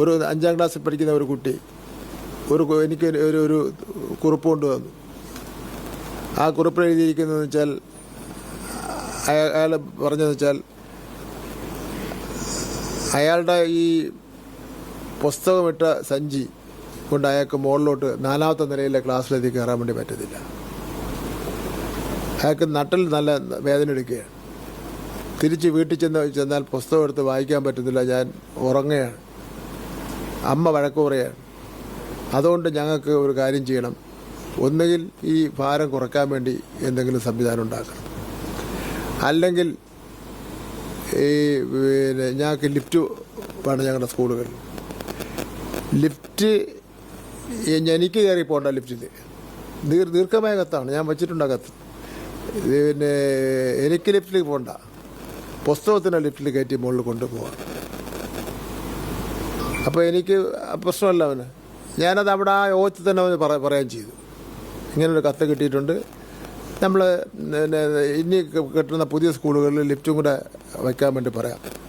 ഒരു 5ാം ക്ലാസ്സിൽ പഠിക്കുന്ന ഒരു കുട്ടി എനിക്ക് ഒരു കുറിപ്പ് കൊണ്ടുവന്നു. ആ കുറിപ്പിൽ എഴുതിയിരിക്കുന്നതെന്ന് വെച്ചാൽ അയാൾ പറഞ്ഞതെന്ന് വെച്ചാൽ അയാളുടെ ഈ പുസ്തകമിട്ട സഞ്ചി കൊണ്ട് അയാൾക്ക് മുകളിലോട്ട് 4ാമത്തെ നിലയിലെ ക്ലാസ്സിലേക്ക് കയറാൻ വേണ്ടി പറ്റത്തില്ല. അയാൾക്ക് നട്ടിൽ നല്ല വേദന എടുക്കുകയാണ്. തിരിച്ച് വീട്ടിൽ ചെന്നാൽ പുസ്തകം എടുത്ത് വായിക്കാൻ പറ്റുന്നില്ല, ഞാൻ ഉറങ്ങുകയാണ്. അമ്മ വഴക്ക് പറയുകയാണ്. അതുകൊണ്ട് ഞങ്ങൾക്ക് ഒരു കാര്യം ചെയ്യണം, ഒന്നുകിൽ ഈ ഭാരം കുറയ്ക്കാൻ വേണ്ടി എന്തെങ്കിലും സംവിധാനം ഉണ്ടാക്കണം, അല്ലെങ്കിൽ ഈ ഞങ്ങൾക്ക് ലിഫ്റ്റ് വേണം. ഞങ്ങളുടെ സ്കൂളുകളിൽ ലിഫ്റ്റ് എനിക്ക് കയറി പോകേണ്ട ലിഫ്റ്റിൽ ദീർഘമായ കത്താണ് ഞാൻ വച്ചിട്ടുണ്ട്. കത്ത് എനിക്ക് ലിഫ്റ്റിൽ പോകണ്ട, പുസ്തകത്തിന് ലിഫ്റ്റിൽ കയറ്റി മുകളിൽ കൊണ്ടുപോകാം. അപ്പോൾ എനിക്ക് പ്രശ്നമല്ല അവന്. ഞാനത് അവിടെ ആ യോഗത്തിൽ തന്നെ അവന് പറയാൻ ചെയ്തു, ഇങ്ങനൊരു കത്ത് കിട്ടിയിട്ടുണ്ട്, നമ്മൾ ഇനി കിട്ടുന്ന പുതിയ സ്കൂളുകളിൽ ലിഫ്റ്റും കൂടെ വയ്ക്കാൻ വേണ്ടി പറയാം.